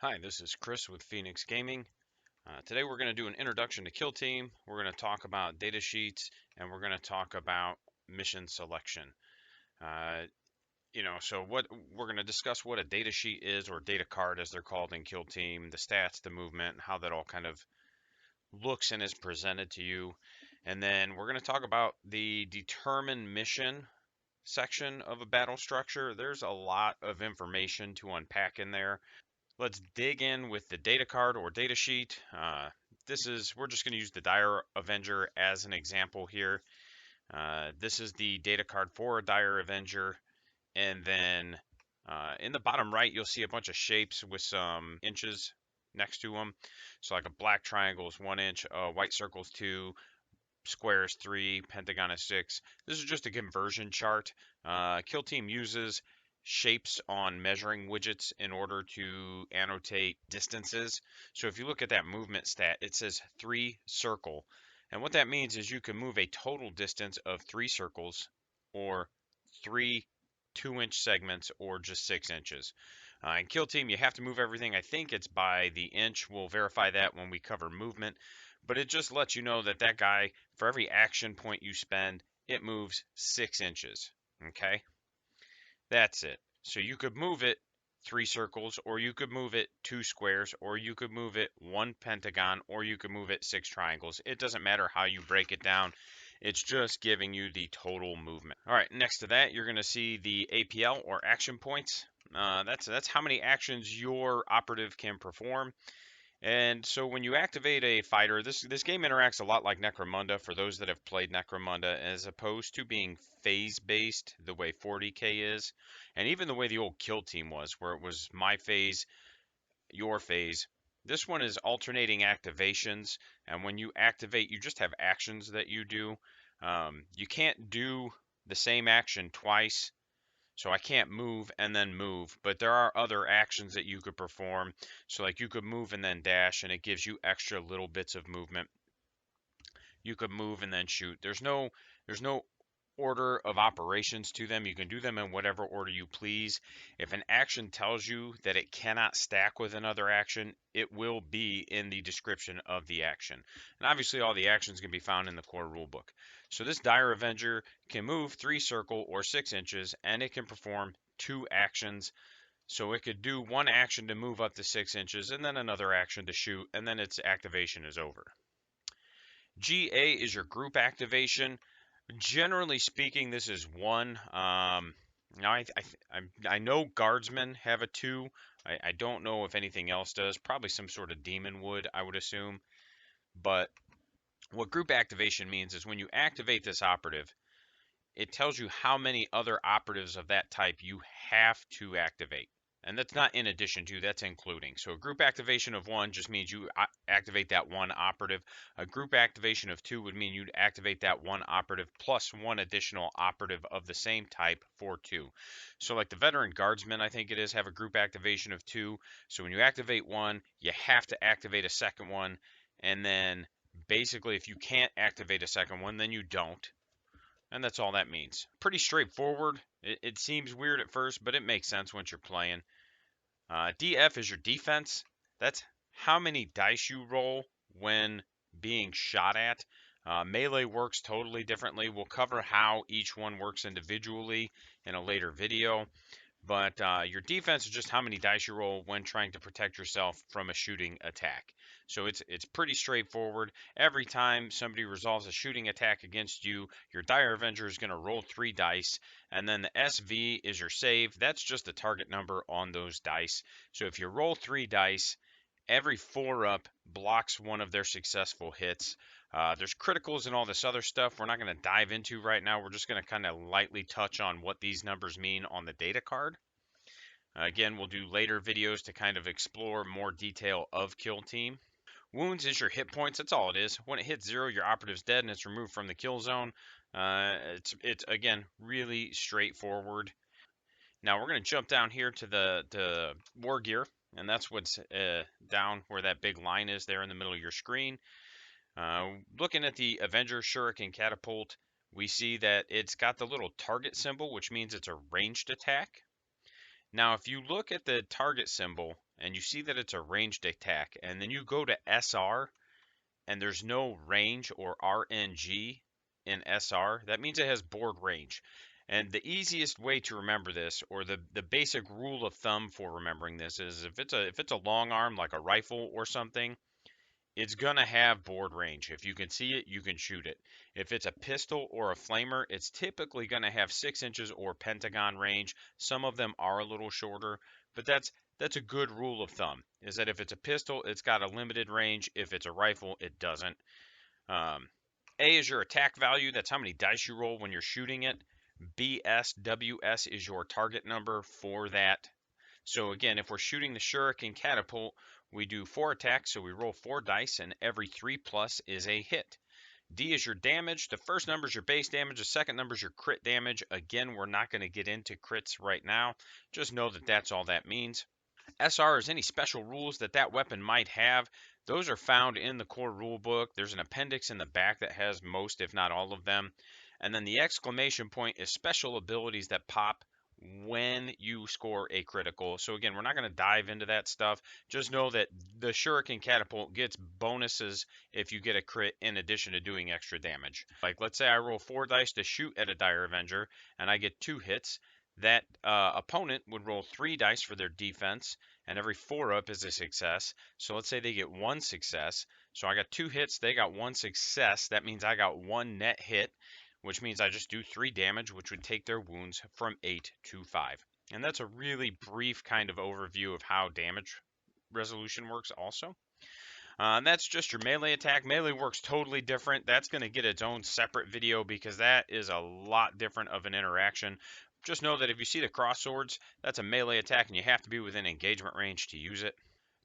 Hi, this is Chris with Phoenix Gaming. Today we're going to do an introduction to Kill Team. We're going to talk about data sheets and we're going to talk about mission selection. Uh, so what we're going to discuss what a data sheet is, or data card as they're called in Kill Team, the stats, the movement, and how that all kind of looks and is presented to you. And then we're going to talk about the determine mission section of a battle structure. There's a lot of information to unpack in there. Let's dig in with the data card or data sheet. We're just going to use the Dire Avenger as an example here. This is the data card for a Dire Avenger. And then in the bottom right, you'll see a bunch of shapes with some inches next to them. So like a black triangle is 1 inch, white circle is 2, square is 3, pentagon is 6. This is just a conversion chart. Kill Team uses shapes on measuring widgets in order to annotate distances. So if you look at that movement stat, it says 3 circle. And what that means is you can move a total distance of 3 circles, or 3 2-inch segments, or just 6 inches. In Kill Team, you have to move everything. I think it's by the inch. We'll verify that when we cover movement. But it just lets you know that that guy, for every action point you spend, it moves 6 inches. Okay? That's it. So you could move it 3 circles, or you could move it 2 squares, or you could move it 1 pentagon, or you could move it 6 triangles. It doesn't matter how you break it down. It's just giving you the total movement. All right, next to that, you're going to see the APL, or action points. That's how many actions your operative can perform. And so when you activate a fighter, this game interacts a lot like Necromunda for those that have played Necromunda, as opposed to being phase-based the way 40K is, and even the way the old Kill Team was, where it was my phase, your phase. This one is alternating activations, and when you activate, you just have actions that you do. You can't do the same action twice. So I can't move and then move, but there are other actions that you could perform. So like you could move and then dash, and it gives you extra little bits of movement. You could move and then shoot. There's no order of operations to them. You can do them in whatever order you please. If an action tells you that it cannot stack with another action, it will be in the description of the action. And obviously all the actions can be found in the core rulebook. So this Dire Avenger can move 3 circle or 6 inches, and it can perform 2 actions. So it could do 1 action to move up to 6 inches, and then another action to shoot, and then its activation is over. GA is your group activation. Generally speaking, this is 1. Now I know guardsmen have a 2. I don't know if anything else does. Probably some sort of demon would, I would assume. But what group activation means is when you activate this operative, it tells you how many other operatives of that type you have to activate. And that's not in addition to, that's including. So a group activation of 1 just means you activate that 1 operative. A group activation of 2 would mean you'd activate that 1 operative plus 1 additional operative of the same type for 2. So like the veteran guardsmen, I think it is, have a group activation of 2. So when you activate 1, you have to activate a second one. And then basically if you can't activate a second one, then you don't. And that's all that means. Pretty straightforward. It seems weird at first, but it makes sense once you're playing. DF is your defense. That's how many dice you roll when being shot at. Melee works totally differently. We'll cover how each one works individually in a later video. But your defense is just how many dice you roll when trying to protect yourself from a shooting attack. So it's pretty straightforward. Every time somebody resolves a shooting attack against you, your Dire Avenger is going to roll 3 dice, and then the SV is your save. That's just the target number on those dice. So if you roll 3 dice, every 4 up blocks one of their successful hits. There's criticals and all this other stuff we're not going to dive into right now. We're just going to kind of lightly touch on what these numbers mean on the data card. Again, we'll do later videos to kind of explore more detail of Kill Team. Wounds is your hit points. That's all it is. When it hits 0, your operative's dead and it's removed from the kill zone. It's again really straightforward. Now we're going to jump down here to the war gear, and that's what's down where that big line is there in the middle of your screen. Looking at the Avenger Shuriken Catapult, we see that it's got the little target symbol, which means it's a ranged attack. Now, if you look at the target symbol and you see that it's a ranged attack, and then you go to SR and there's no range or RNG in SR, that means it has board range. And the easiest way to remember this, or the basic rule of thumb for remembering this, is if it's a long arm like a rifle or something, it's gonna have board range. If you can see it, you can shoot it. If it's a pistol or a flamer, it's typically gonna have 6 inches or pentagon range. Some of them are a little shorter, but that's a good rule of thumb. Is that if it's a pistol, it's got a limited range. If it's a rifle, it doesn't. Um, A is your attack value. That's how many dice you roll when you're shooting it. BSWS is your target number for that. So again, if we're shooting the shuriken catapult, we do 4 attacks, so we roll 4 dice, and every 3 plus is a hit. D is your damage. The first number is your base damage. The second number is your crit damage. Again, we're not going to get into crits right now. Just know that that's all that means. SR is any special rules that that weapon might have. Those are found in the core rulebook. There's an appendix in the back that has most, if not all of them. And then the exclamation point is special abilities that pop when you score a critical. So again, we're not going to dive into that stuff. Just know that the Shuriken Catapult gets bonuses if you get a crit in addition to doing extra damage. Like let's say I roll 4 dice to shoot at a Dire Avenger and I get 2 hits. That opponent would roll 3 dice for their defense, and every 4 up is a success. So let's say they get 1 success. So I got 2 hits, they got 1 success. That means I got 1 net hit, which means I just do 3 damage, which would take their wounds from 8 to 5. And that's a really brief kind of overview of how damage resolution works also. And that's just your melee attack. Melee works totally different. That's going to get its own separate video because that is a lot different of an interaction. Just know that if you see the cross swords, that's a melee attack and you have to be within engagement range to use it.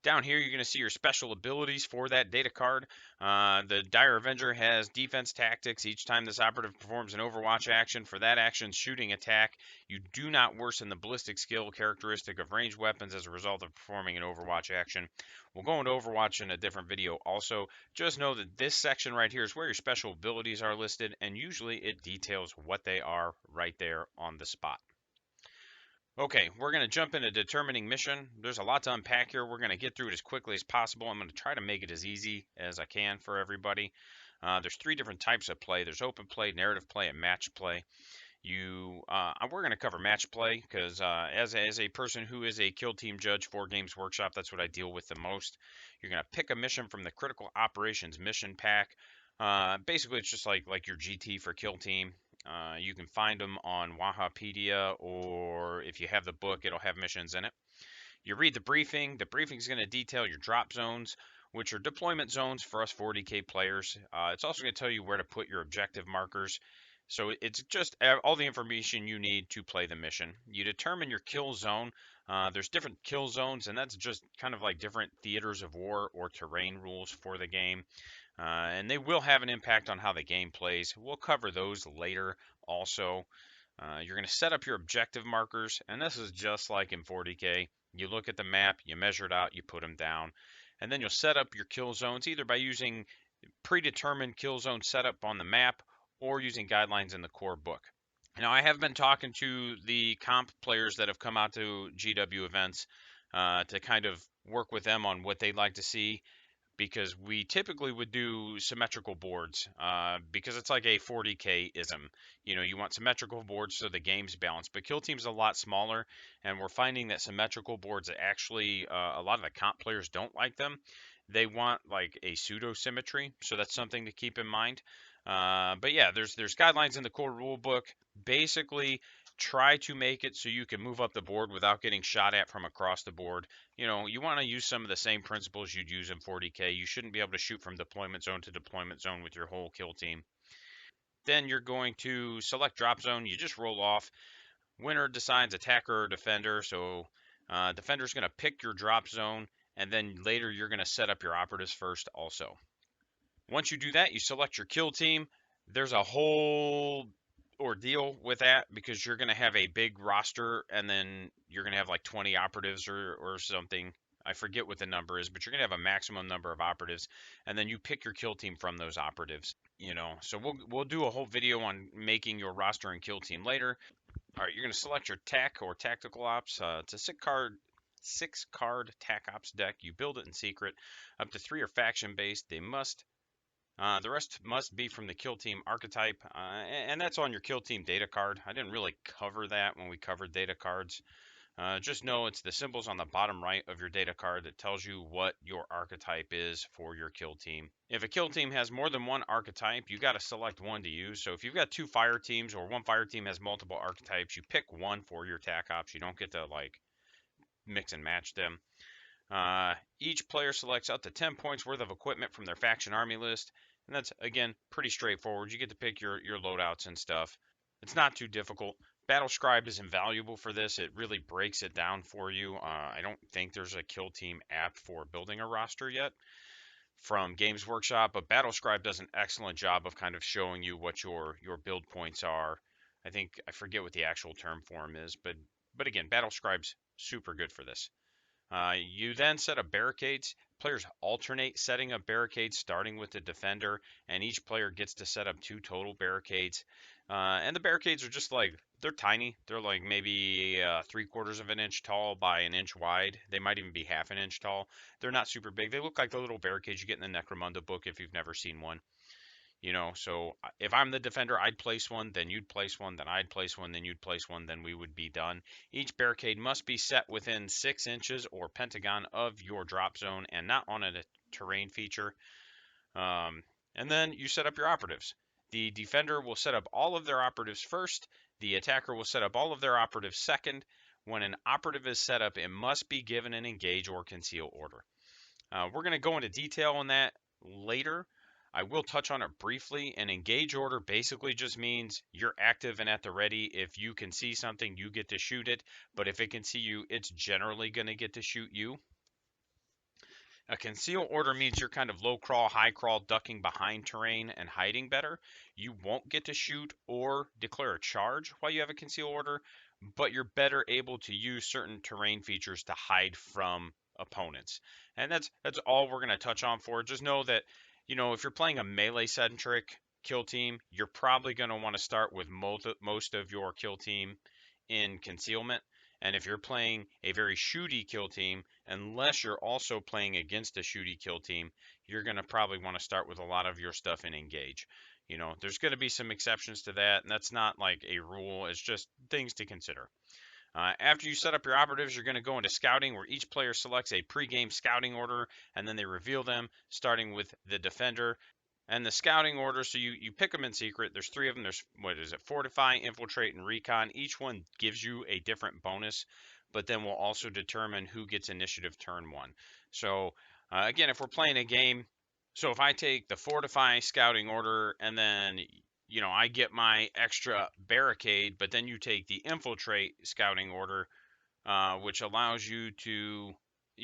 Down here, you're going to see your special abilities for that data card. The Dire Avenger has defense tactics. Each time this operative performs an Overwatch action, for that action's shooting attack, you do not worsen the ballistic skill characteristic of ranged weapons as a result of performing an Overwatch action. We'll go into Overwatch in a different video also. Just know that this section right here is where your special abilities are listed, and usually it details what they are right there on the spot. Okay, we're going to jump into determining mission. There's a lot to unpack here. We're going to get through it as quickly as possible. I'm going to try to make it as easy as I can for everybody. There's 3 different types of play. There's open play, narrative play, and match play. We're going to cover match play because as a person who is a kill team judge for Games Workshop, that's what I deal with the most. You're going to pick a mission from the Critical Operations mission pack. Basically, it's just like your GT for kill team. You can find them on Wahapedia, or if you have the book, it'll have missions in it. You read the briefing. The briefing is going to detail your drop zones, which are deployment zones for us 40K players. It's also going to tell you where to put your objective markers. So it's just all the information you need to play the mission. You determine your kill zone. There's different kill zones, and that's just kind of like different theaters of war or terrain rules for the game. And they will have an impact on how the game plays. We'll cover those later also. You're going to set up your objective markers, and this is just like in 40K. You look at the map, you measure it out, you put them down, and then you'll set up your kill zones either by using predetermined kill zone setup on the map or using guidelines in the core book. Now, I have been talking to the comp players that have come out to GW events to kind of work with them on what they'd like to see, because we typically would do symmetrical boards because it's like a 40K-ism. You know, you want symmetrical boards so the game's balanced, but Kill Team's a lot smaller, and we're finding that symmetrical boards actually, a lot of the comp players don't like them. They want like a pseudo-symmetry, so that's something to keep in mind. But yeah, there's guidelines in the core rule book. Basically, try to make it so you can move up the board without getting shot at from across the board. You know, you want to use some of the same principles you'd use in 40K. You shouldn't be able to shoot from deployment zone to deployment zone with your whole kill team. Then you're going to select drop zone. You just roll off. Winner decides attacker or defender. So defender's going to pick your drop zone, and then later you're going to set up your operatives first also. Once you do that, you select your kill team. There's a whole ordeal with that because you're going to have a big roster, and then you're going to have like 20 operatives or something. I forget what the number is, but you're going to have a maximum number of operatives, and then you pick your kill team from those operatives. You know, so we'll do a whole video on making your roster and kill team later. All right, you're going to select your tech or tactical ops. It's a 6 card 6-card TAC Ops deck. You build it in secret. Up to 3 are faction based. The rest must be from the kill team archetype, and that's on your kill team data card. I didn't really cover that when we covered data cards. Just know it's the symbols on the bottom right of your data card that tells you what your archetype is for your kill team. If a kill team has more than one archetype, you got to select one to use. So if you've got 2 fire teams or one fire team has multiple archetypes, you pick one for your TAC Ops. You don't get to like mix and match them. Each player selects up to 10 points worth of equipment from their faction army list, and that's, again, pretty straightforward. You get to pick your loadouts and stuff. It's not too difficult. Battle Scribe is invaluable for this. It really breaks it down for you. I don't think there's a kill team app for building a roster yet from Games Workshop, but Battle Scribe does an excellent job of kind of showing you what your build points are. I forget what the actual term for them is, but again, Battle Scribe's super good for this. You then set up barricades. Players alternate setting up barricades, starting with the defender, and each player gets to set up 2 total barricades. And the barricades are just like, they're tiny. They're like maybe 3/4 of an inch tall by an inch wide. They might even be half an inch tall. They're not super big. They look like the little barricades you get in the Necromunda book if you've never seen one. So if I'm the defender, I'd place one, then you'd place one, then I'd place one, then you'd place one, then we would be done. Each barricade must be set within 6 inches or pentagon of your drop zone and not on a terrain feature. And then you set up your operatives. The defender will set up all of their operatives first. The attacker will set up all of their operatives second. When an operative is set up, it must be given an engage or conceal order. We're going to go into detail on that later. I will touch on it briefly. An engage order basically just means you're active and at the ready. If you can see something, you get to shoot it. But if it can see you, it's generally going to get to shoot you. A conceal order means you're kind of low crawl, high crawl, ducking behind terrain and hiding better. You won't get to shoot or declare a charge while you have a conceal order, but you're better able to use certain terrain features to hide from opponents. And that's all we're going to touch on for. Just know that, if you're playing a melee centric kill team, you're probably going to want to start with most of your kill team in concealment. And if you're playing a very shooty kill team, unless you're also playing against a shooty kill team, you're going to probably want to start with a lot of your stuff in engage. There's going to be some exceptions to that, and that's not like a rule. It's just things to consider. After you set up your operatives, you're going to go into scouting, where each player selects a pre-game scouting order, and then they reveal them, starting with the defender. And the scouting order, so you pick them in secret. There's 3 of them. There's, Fortify, Infiltrate, and Recon. Each one gives you a different bonus, but then we'll also determine who gets initiative turn 1. So, again, if we're playing a game, so if I take the Fortify scouting order and then, I get my extra barricade, but then you take the Infiltrate scouting order, which allows you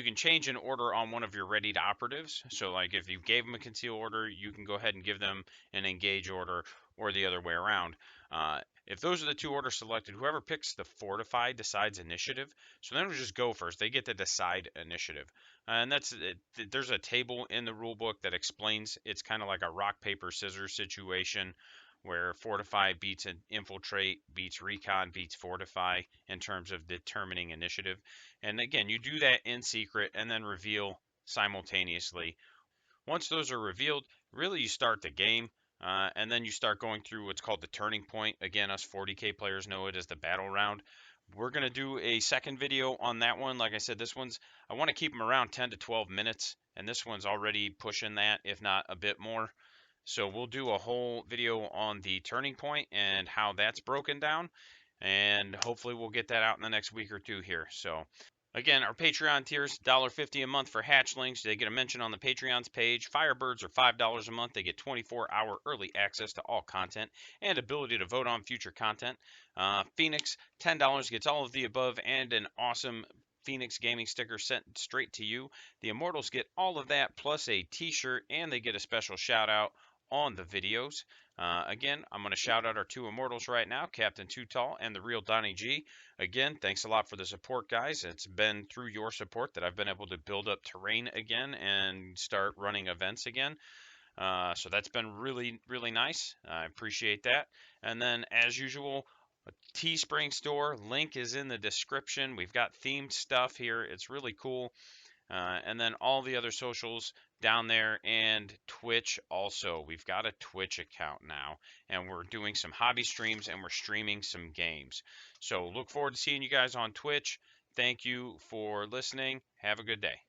can change an order on one of your ready to operatives. So like if you gave them a conceal order, you can go ahead and give them an engage order, or the other way around. If those are the 2 orders selected, whoever picks the Fortify decides initiative. So then we'll just go first. They get to decide initiative. And there's a table in the rule book that explains it's kind of like a rock, paper, scissors situation, where Fortify beats Infiltrate, beats Recon, beats Fortify in terms of determining initiative. And again, you do that in secret and then reveal simultaneously. Once those are revealed, really you start the game, and then you start going through what's called the turning point. Again, us 40K players know it as the battle round. We're going to do a second video on that one. Like I said, I want to keep them around 10 to 12 minutes, and this one's already pushing that, if not a bit more. So we'll do a whole video on the turning point and how that's broken down, and hopefully we'll get that out in the next week or 2 here. So again, our Patreon tiers, $1.50 a month for hatchlings. They get a mention on the Patreon's page. Firebirds are $5 a month. They get 24-hour early access to all content and ability to vote on future content. Phoenix, $10, gets all of the above and an awesome Phoenix Gaming sticker sent straight to you. The Immortals get all of that plus a t-shirt, and they get a special shout out on the videos. Again, I'm going to shout out our 2 Immortals right now, Captain Too Tall and the Real Donnie G. Again, thanks a lot for the support, guys. It's been through your support that I've been able to build up terrain again and start running events again. So that's been really, really nice. I appreciate that. And then, as usual, Teespring store, link is in the description. We've got themed stuff here. It's really cool. And then all the other socials down there, and Twitch also. We've got a Twitch account now, and we're doing some hobby streams, and we're streaming some games. So look forward to seeing you guys on Twitch. Thank you for listening. Have a good day.